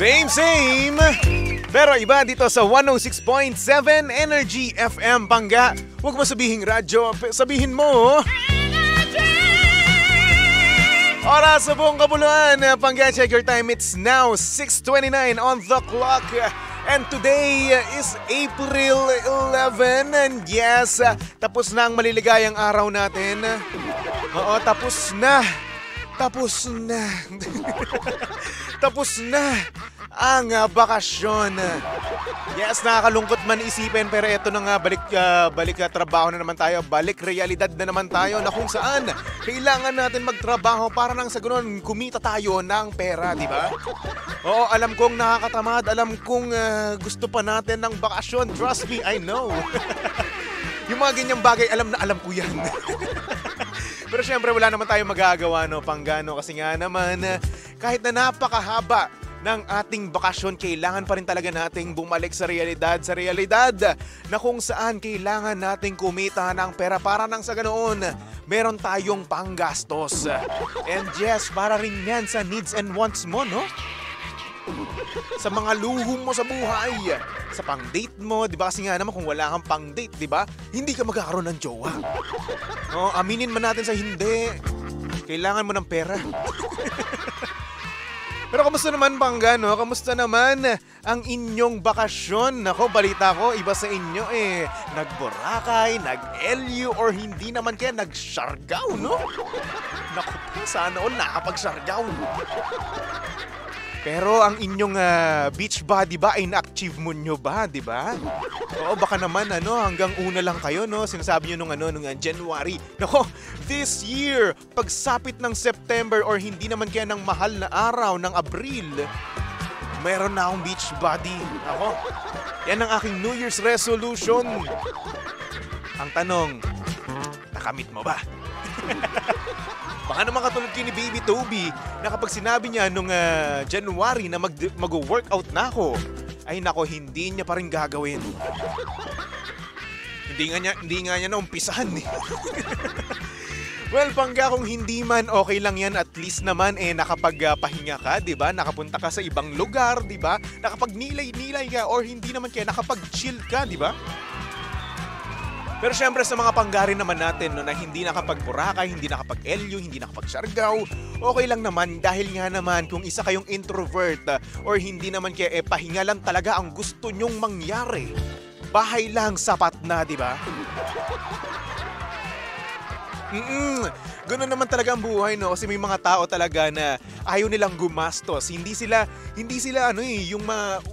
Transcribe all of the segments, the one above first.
Same. Pero iba dito sa 106.7 Energy FM Pangga. Huwag mo sabihin radyo, sabihin mo oras sa buong kabuluhan. Pangga, check your time. It's now 6:29 on the clock. And today is April 11. And yes, tapos na ang maliligayang araw natin. Oo, tapos na. Tapos na ang bakasyon. Yes, nakakalungkot man isipin, pero eto na nga, balik trabaho na naman tayo, balik realidad na naman tayo na kung saan kailangan natin magtrabaho para nang sa ganoon kumita tayo ng pera, di ba? Oo, alam kong nakakatamad, alam kong gusto pa natin ng bakasyon, trust me, I know. Yung mga ganyang bagay, alam na alam ko yan. Pero syempre wala naman tayong magagawa, no, Panggano, kasi nga naman kahit na napakahaba ng ating bakasyon, kailangan pa rin talaga nating bumalik sa realidad na kung saan kailangan nating kumita ng pera para nang sa ganoon meron tayong panggastos. And yes, para rin yan sa needs and wants mo, no? Sa mga luhong mo sa buhay, sa pang-date mo, di ba? Kasi nga naman kung wala kang pang-date, di ba? Hindi ka magkakaroon ng jowa. Oh, aminin man natin sa hindi, kailangan mo ng pera. Pero kamusta naman, Pangga, no? Kamusta naman ang inyong bakasyon? Nako, balita ko, iba sa inyo nag-Boracay, nag-LU, or hindi naman kaya nag-Siargao, no? Naku, sana all nakapag-Siargao. Pero ang inyong beach body ba ay na-achieve mo nyo ba, di ba? Oo, baka naman hanggang una lang kayo, no? Sinasabi nyo nung January. Nako, this year, pagsapit ng September or hindi naman kaya ng mahal na araw ng Abril, mayroon na akong beach body. Ako, yan ang aking New Year's resolution. Ang tanong, nakamit mo ba? Baka naman katulad ni Baby Toby na kapag sinabi niya nung January na mag-workout na ako, ay nako, hindi niya pa rin gagawin. Hindi nga niya naumpisahan eh. Well, Pangga, kung hindi man, okay lang yan. At least naman nakapagpahinga ka, di ba? Nakapunta ka sa ibang lugar, di ba? Nakapagnilay-nilay ka, or hindi naman kaya nakapag-chill ka, di ba? Pero syempre sa mga Panggarin naman natin, no, na hindi nakapag-Boracay, hindi nakapag-LU, hindi nakapag-Siargao, okay lang naman dahil nga naman kung isa kayong introvert or hindi naman kaya pahinga lang talaga ang gusto nyong mangyari. Bahay lang sapat na, di ba? Ganun naman talaga ang buhay, no? Kasi may mga tao talaga na ayaw nilang gumastos. Hindi sila yung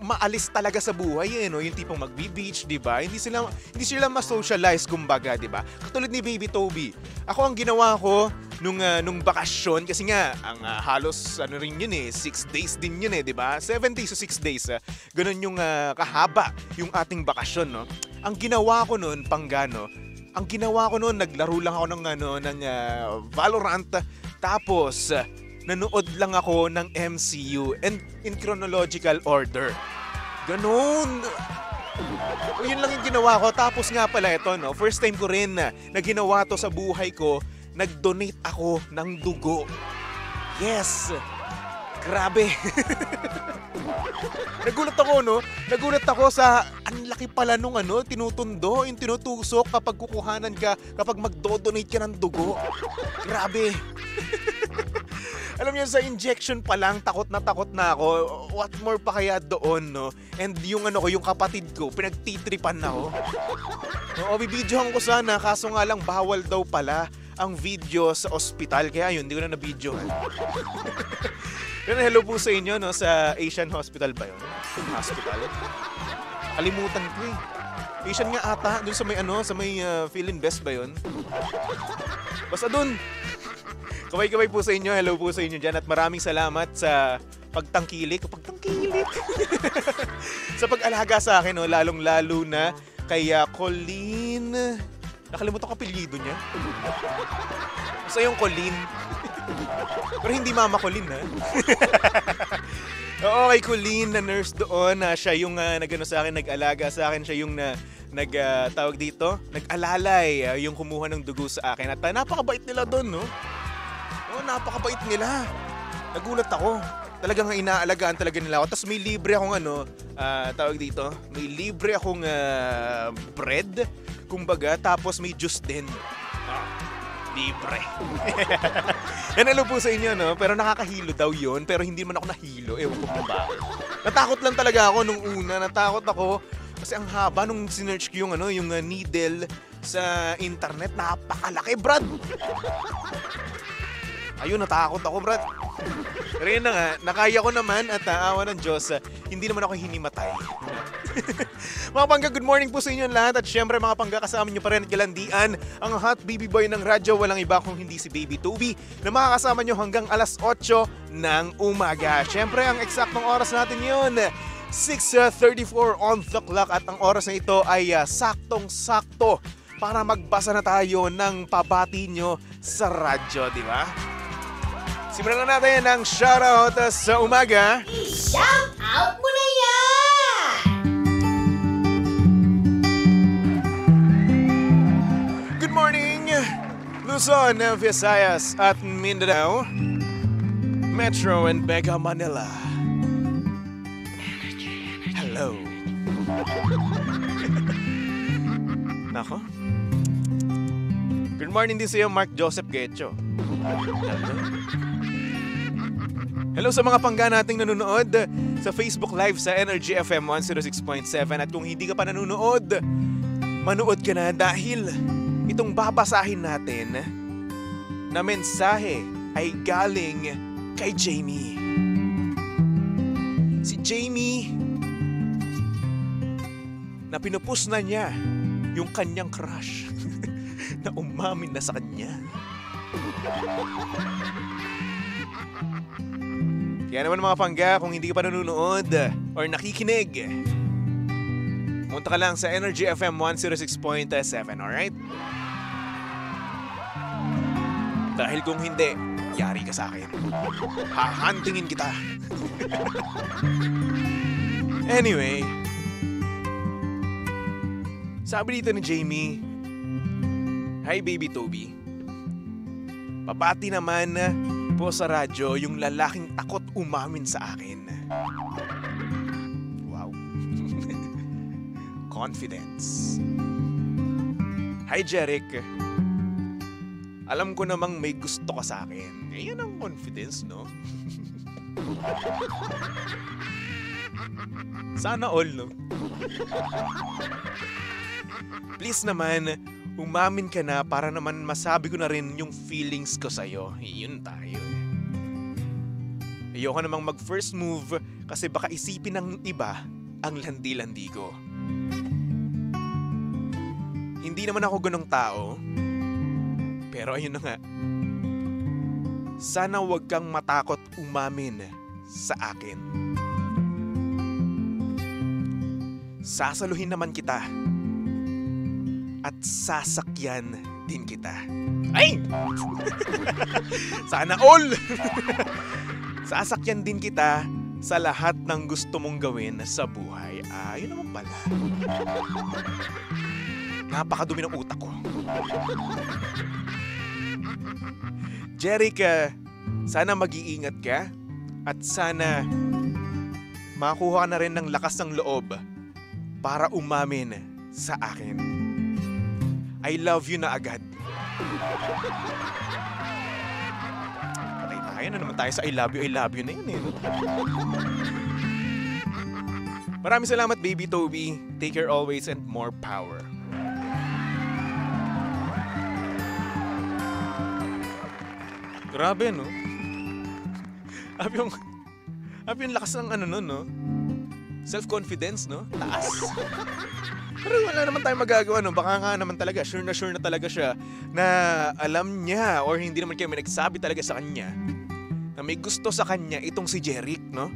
maalis talaga sa buhay, no? Yung tipong magbi-beach, di ba? Hindi sila ma-socialize, kumbaga, di ba? Katulad ni Baby Toby. Ako, ang ginawa ko nung bakasyon, kasi nga ang halos rin yun 6 days din yun, di ba? 7 days to 6 days. Ganun yung kahaba yung ating bakasyon, no? Ang ginawa ko noon, Panggano, naglaro lang ako ng Valorant, tapos nanood lang ako ng MCU and in chronological order. Ganun. Yun lang yung ginawa ko. Tapos nga pala ito, no, first time ko rin na ginawa to sa buhay ko, nag-donate ako ng dugo. Yes! Grabe. Nagulat ako sa ang laki pala nung tinutundo, yung tinutusok kapag kukuhanan ka, kapag magdo-donate ka ng dugo. Grabe. Alam niyo, sa injection pa lang, takot na ako. What more pa kaya doon, no? And yung yung kapatid ko, pinagtitripan na ako. Oo, bibidyohan ko sana, kaso nga lang bawal daw pala ang video sa ospital, kaya yun, hindi ko na na-videohan. Pero hello po sa inyo, no, sa Asian Hospital ba yun? Hospital? Kalimutan ko eh. Asian nga ata, dun sa may Philinvest ba yun? Basta dun. Kaway-kaway po sa inyo, hello po sa inyo dyan, at maraming salamat sa pagtangkilik. Sa pag-alaga sa akin, no, lalong-lalo na kay Colleen. Nakalimutan ko apelyido niya. Basta yung Colleen. Pero hindi Mama Colleen, ha? Oo, kay Colleen na nurse doon, siya yung sa akin, nag-alaga sa akin, siya yung tawag dito, nag-alalay, yung kumuha ng dugo sa akin. At napakabait nila doon, no? Oo, napakabait nila. Nagulat ako. talagang inaalagaan talaga nila ako. Tapos may libre akong tawag dito, may libre akong bread, kumbaga, tapos may juice din. Libre. Yan, alam po sa inyo, no? Pero nakakahilo daw yun, pero hindi man ako nahilo. Ewan ko kung bakit. Natakot lang talaga ako nung una. Natakot ako kasi ang haba nung sinearch ko yung needle sa internet. Napakalaki, Brad. Ayun, natakot ako, Brad. Pero yun na nga, nakaya ko naman at awa ng Diyos, hindi naman ako hinimatay. Mga pangga, good morning po sa inyo lahat. At syempre mga pangga, kasama nyo pa rin at galandian ang hot baby boy ng radyo. Walang iba kung hindi si Baby Toby na makakasama nyo hanggang alas 8 ng umaga. Syempre ang eksaktong oras natin yun, 6:34 on the clock. At ang oras na ito ay saktong-sakto para magbasa na tayo ng pabati nyo sa radyo, di ba? Simulan na natin ang shoutout sa umaga. I-shout out mo na yan! Good morning, Luzon, Visayas at Mindanao, Metro and Mega Manila. Hello. Nako. Good morning din sa iyo, Mark Joseph Getcho. Hello sa mga pangga nating nanonood sa Facebook Live sa Energy FM 106.7. At kung hindi ka pa nanonood, manood ka na dahil itong babasahin natin na mensahe ay galing kay Jamie. Si Jamie na pinupus na niya yung kanyang crush na umamin na sa kanya. Kaya naman mga pangga, kung hindi ka pa nanonood or nakikinig, punta ka lang sa Energy FM 106.7, alright? Dahil kung hindi, yari ka sa akin. Hahantingin kita. Anyway, sabi dito ni Jamie, "Hi Baby Toby. Pabati naman po sa radyo yung lalaking takot umamin sa akin." Wow. Confidence. "Hi Jeric. Alam ko namang may gusto ka sa akin." Yan ang confidence, no? Sana all, no? "Please naman, umamin ka na para naman masabi ko na rin yung feelings ko sa'yo." Yun tayo eh. Ayoko namang mag-first move kasi baka isipin ng iba ang landi-landi ko. Hindi naman ako ganong tao. Pero ayun na nga. Sana wag kang matakot umamin sa akin. Sasaluhin naman kita. At sasakyan din kita. Ay! Sana all! Sasakyan din kita sa lahat ng gusto mong gawin sa buhay. Yun naman pala. Napakadumi ng utak ko. Jeric, sana mag-iingat ka at sana makakuha ka na rin ng lakas ng loob para umamin sa akin. I love you na agad. Patay tayo na naman tayo sa I love you na yun eh. Maraming salamat Baby Toby. Take care always and more power. Grabe, no? Abi yung lakas ng no? Self-confidence, no? Taas. Pero wala naman tayong magagawa, no? Baka nga naman talaga, sure na talaga siya na alam niya or hindi naman kayo may nagsabi talaga sa kanya na may gusto sa kanya itong si Jeric, no?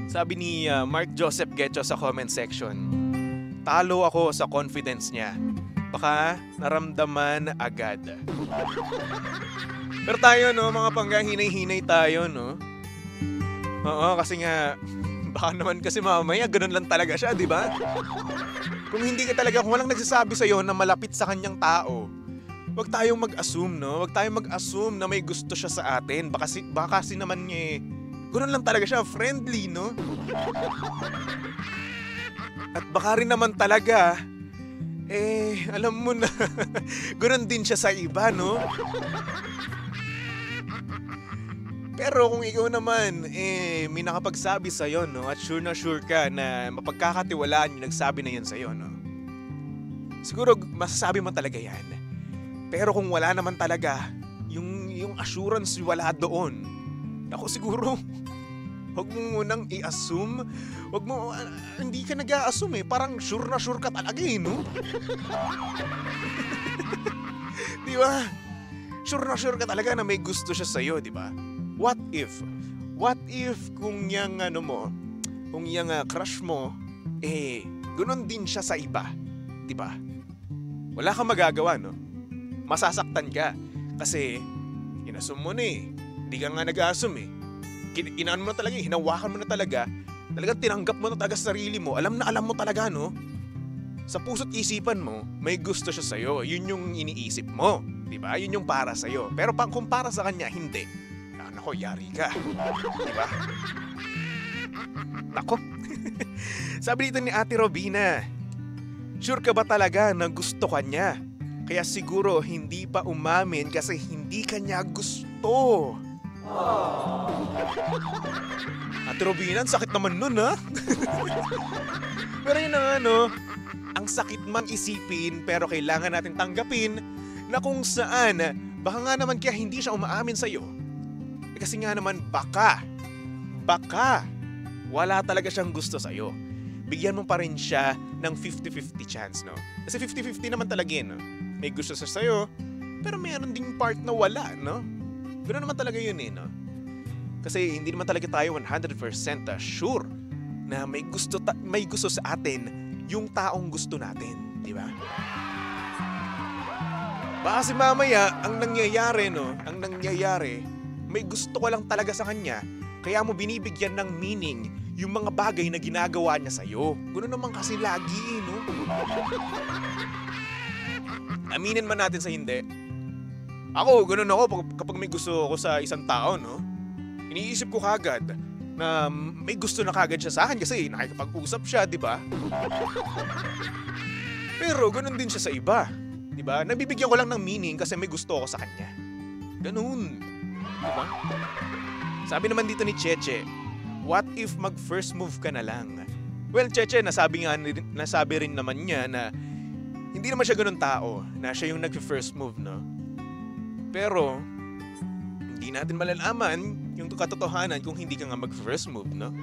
Sabi ni Mark Joseph Getcho sa comment section, talo ako sa confidence niya. Baka naramdaman agad. Pero tayo, no, mga pangga, hinay-hinay tayo, no? Oo, kasi nga, baka naman kasi mamaya, ganun lang talaga siya, di ba? Kung walang nagsasabi sa'yo na malapit sa kanyang tao, wag tayong mag-assume, no? Wag tayong mag-assume na may gusto siya sa atin. Baka kasi naman niya ganoon lang talaga siya, friendly, no? At baka rin naman talaga, alam mo na, ganoon din siya sa iba, no? Pero kung ikaw naman, may nakapagsabi sa'yo, no? At sure na sure ka na mapagkakatiwalaan yung nagsabi na yan sa'yo, no? Siguro masasabi mo talaga yan. Pero kung wala naman talaga, yung assurance wala doon. Ako siguro, huwag mo munang i-assume. Huwag mo, hindi ka nag-a-assume eh. Parang sure na sure ka talaga eh, no? Di ba? Sure na sure ka talaga na may gusto siya sa'yo, di ba? What if? What if kung yung kung yung crush mo, ganoon din siya sa iba, di ba? Wala kang magagawa, no? Masasaktan ka kasi inassume mo na eh. Hindi ka nga nag-assume eh. Inaan mo na talaga, hinawakan mo na talaga. Talagang tinanggap mo na talaga sa sarili mo. Alam na alam mo talaga, no? Sa puso't isipan mo, may gusto siya sa'yo. Yun yung iniisip mo, di ba? Yun yung para sa'yo. Pero kung para sa kanya, hindi. Nako, yari ka. Di ba? Nako. Sabi dito ni Ate Robina, sure ka ba talaga na gusto ka niya? Kaya siguro hindi pa umamin kasi hindi ka niya gusto. Ate Robina, ang sakit naman nun, ha? Pero yun na nga, no? Ang sakit man isipin pero kailangan natin tanggapin na kung saan baka nga naman kaya hindi siya umaamin sa'yo. Kasi nga naman baka wala talaga siyang gusto sa'yo. Bigyan mo pa rin siya ng 50-50 chance, no? Kasi 50-50 naman talaga yun, no? May gusto siya sa'yo, pero mayroon ding part na wala, no? Ganoon naman talaga yun, no? Kasi hindi naman talaga tayo 100% sure na may gusto sa atin yung taong gusto natin, di ba? Baka si mamaya, ang nangyayari, may gusto ko lang talaga sa kanya, kaya mo binibigyan ng meaning yung mga bagay na ginagawa niya sa'yo. Ganoon naman kasi lagi, no? Aminin man natin sa hindi. Ako, ganoon ako kapag may gusto ako sa isang tao, no? Iniisip ko kagad na may gusto na kagad siya sa akin kasi nakikipag-usap siya, di ba? Pero ganoon din siya sa iba, di ba? Nabibigyan ko lang ng meaning kasi may gusto ako sa kanya. Ganoon. Diba? Sabi naman dito ni Cheche, what if mag-first move ka na lang? Well, Cheche, nasabi rin naman niya na hindi naman siya ganun tao, na siya yung nag-first move, no? Pero, hindi natin malalaman yung katotohanan kung hindi ka nga mag-first move, no?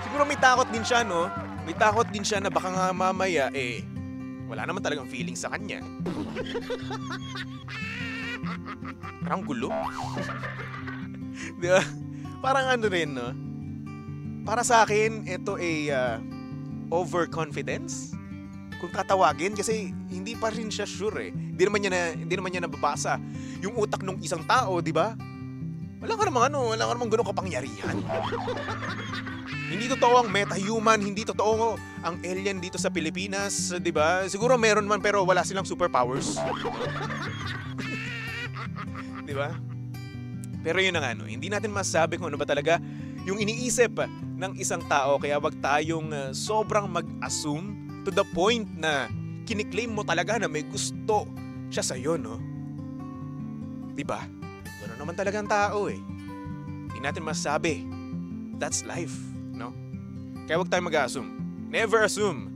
Siguro may takot din siya, no? May takot din siya na baka nga mamaya, wala naman talagang feeling sa kanya. Parang gulo. Di ba? Parang ano rin, no? Para sa akin, ito ay overconfidence. Kung tatawagin, kasi hindi pa rin siya sure eh. Hindi naman niya nababasa yung utak ng isang tao, di ba? Wala ka namang ganun kapangyarihan. Hindi totoo ang meta-human, hindi totoo ang alien dito sa Pilipinas, di ba? Siguro meron man pero wala silang superpowers. Di ba? Pero yun na nga, no? Hindi natin masabi kung ano ba talaga yung iniisip ng isang tao, kaya wag tayong sobrang mag-assume to the point na kiniklaim mo talaga na may gusto siya sa'yo, no? Di ba? Gano'n naman talaga ang tao eh. Hindi natin masabi. That's life, no? Kaya wag tayong mag-assume. Never assume.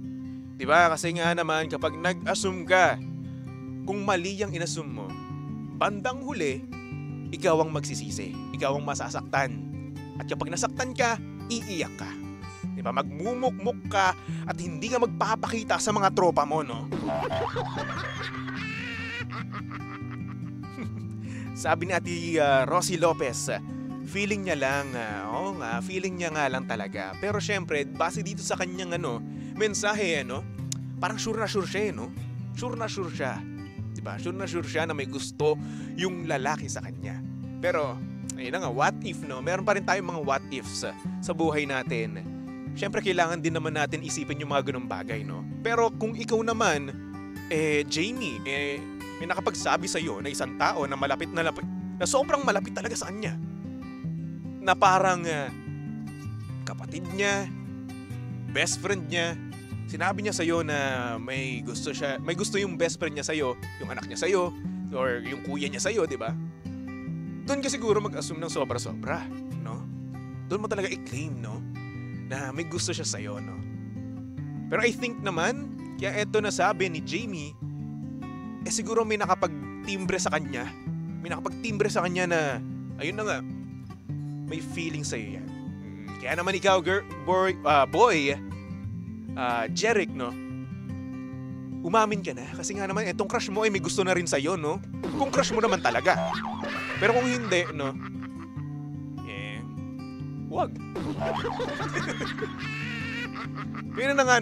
Di ba? Kasi nga naman kapag nag-assume ka, kung mali ang inassume mo, bandang huli, ikaw ang magsisisi. Ikaw ang masasaktan. At kapag nasaktan ka, iiyak ka. Diba? Magmumukmuk ka at hindi ka magpapakita sa mga tropa mo, no? Sabi ni Ate Rosie Lopez, feeling niya lang, feeling niya nga lang talaga. Pero syempre, base dito sa kanyang mensahe, parang sure na sure siya, no? Sure na sure siya. Diba? Sure na sure siya na may gusto yung lalaki sa kanya. Pero, ayun na nga, what if, no? Meron pa rin tayong mga what ifs sa buhay natin. Siyempre, kailangan din naman natin isipin yung mga ganung bagay, no? Pero kung ikaw naman, Jamie, may nakapagsabi sa'yo na isang tao na na sobrang malapit talaga sa kanya. Na parang kapatid niya, best friend niya, sinabi niya sa'yo na may gusto yung best friend niya sa'yo, yung anak niya sa'yo, or yung kuya niya sa'yo, di ba? Doon ka siguro mag-assume ng sobra-sobra, no? Doon mo talaga i-claim, no? Na may gusto siya sa'yo, no? Pero I think naman, kaya eto na sabi ni Jamie, siguro may nakapagtimbre sa kanya. May nakapagtimbre sa kanya na, ayun na nga, may feeling sa'yo yan. Kaya naman ikaw, boy, Jeric, no? Umamin ka na. Kasi nga naman, etong crush mo ay may gusto na rin sa'yo, no? Kung crush mo naman talaga. Pero kung hindi, no? Wag. Pero na nga,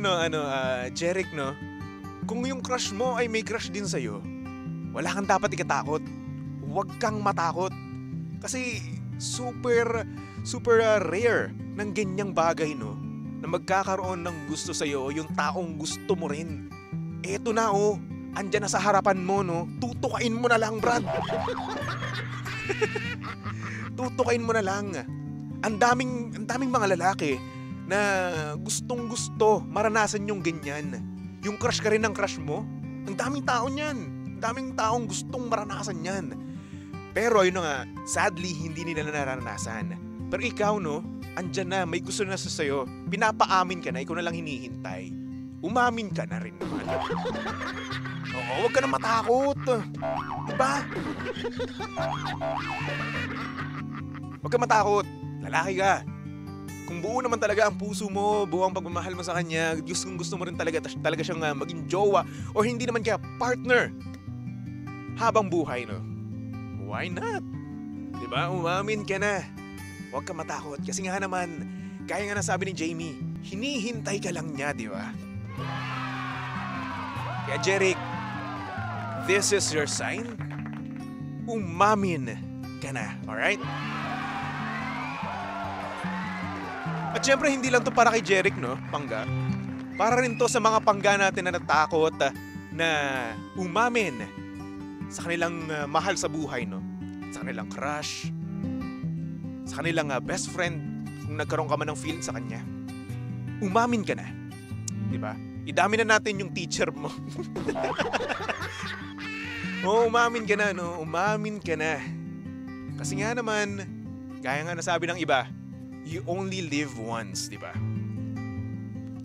Jeric, no? Kung yung crush mo ay may crush din sa'yo, wala kang dapat ikatakot. Huwag kang matakot. Kasi super rare ng ganyang bagay, no? Na magkakaroon ng gusto sa'yo yung taong gusto mo rin. Eto na, oh. Andyan na sa harapan mo, no? Tutukain mo na lang, Brad. Tutukain mo na lang. Ang daming mga lalaki na gustong-gusto maranasan yung ganyan. Yung crush ka rin ng crush mo. Ang daming tao niyan. Ang daming taong gustong maranasan yan. Pero ayun nga, sadly, hindi nila naranasan. Pero ikaw, no, andyan na, may gusto na sa'yo. Pinapaamin ka na, ikaw na lang hinihintay. Umamin ka na rin naman. Oo, huwag ka na matakot. Diba? Huwag ka matakot. Lalaki ka. Kung buo naman talaga ang puso mo, buo ang pagmamahal mo sa kanya, gusto mo rin talaga siyang maging jowa o hindi naman kaya partner habang buhay, no? Why not? Diba? Umamin ka na. Huwag ka matakot kasi nga naman, gaya nga nasabi ni Jamie, hinihintay ka lang niya, di ba? Kaya Jeric, this is your sign. Umamin ka na, alright? At syempre, hindi lang to para kay Jeric, no? Pangga. Para rin to sa mga pangga natin na natakot na umamin sa kanilang mahal sa buhay, no? Sa kanilang crush, sa kanilang best friend, kung nagkaroon ka man ng feeling sa kanya. Umamin ka na. Diba? Idami na natin yung teacher mo. Umamin ka na, no? Umamin ka na. Kasi nga naman, gaya nga nasabi ng iba, you only live once, diba?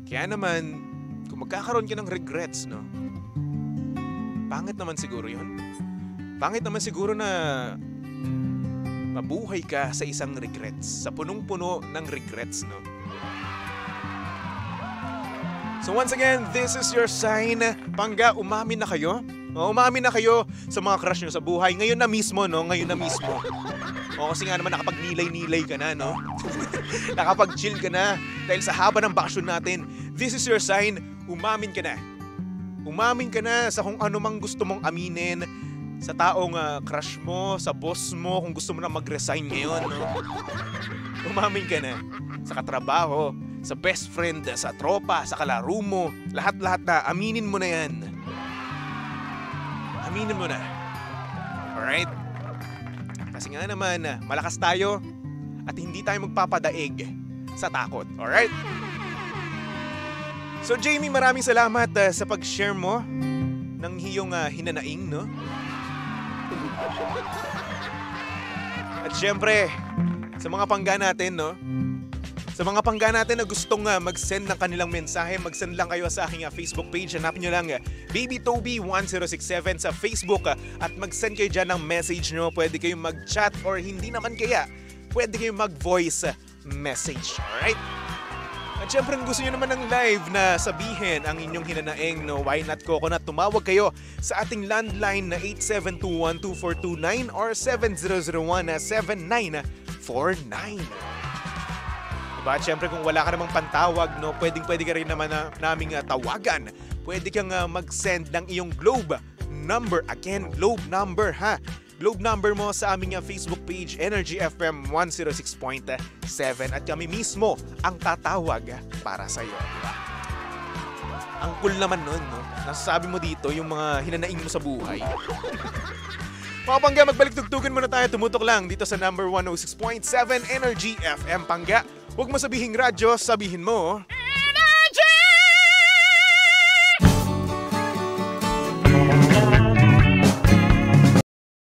Kaya naman, kung magkakaroon ka ng regrets, no? Pangit naman siguro yun. Pangit naman siguro na mabuhay ka sa isang regrets, sa punong-puno ng regrets, no? So once again, this is your sign. Pangga, umamin na kayo. Umamin na kayo sa mga crush nyo sa buhay. Ngayon na mismo, no? Ngayon na mismo. Kasi nga naman nakapag-nilay-nilay ka na, no? Nakapag-chill ka na. Dahil sa haba ng bakasyon natin, this is your sign. Umamin ka na. Umamin ka na sa kung ano mang gusto mong aminin. Sa taong crush mo, sa boss mo, kung gusto mo na mag-resign ngayon, no? Umamin ka na. Sa katrabaho, sa best friend, sa tropa, sa kalaro mo, lahat-lahat na, aminin mo na yan. Aminin mo na. Alright? Kasi nga naman, malakas tayo at hindi tayo magpapadaig sa takot. Alright? So Jamie, maraming salamat sa pag-share mo ng iyong hinanaing, no? At syempre, sa mga pangga natin, no? Sa mga pangga natin na gustong mag-send ng kanilang mensahe, mag-send lang kayo sa aking Facebook page. Hanapin nyo lang BabyToby1067 sa Facebook at mag-send kayo dyan ng message nyo. Pwede kayong mag-chat or hindi naman kaya, pwede kayong mag-voice message. Alright? At syempre kung gusto nyo naman ng live na sabihin ang inyong hinanaing, no, why not Coconut, tumawag kayo sa ating landline na 8721-2429 or 7001-7949. Diba? At syempre kung wala ka namang pantawag, no, pwede ka rin naman naming tawagan. Pwede kang mag-send ng iyong Globe number. Again, Globe number, ha? Globe number mo sa aming Facebook page, Energy FM 106.7. At kami mismo ang tatawag para sa iyo. Diba? Ang cool naman nun, no? Nasasabi mo dito yung mga hinanaing mo sa buhay. Mga Pangga, magbalik tugtugan muna tayo. Tumutok lang dito sa number 106.7 Energy FM. Pangga, huwag mo sabihing radyo, sabihin mo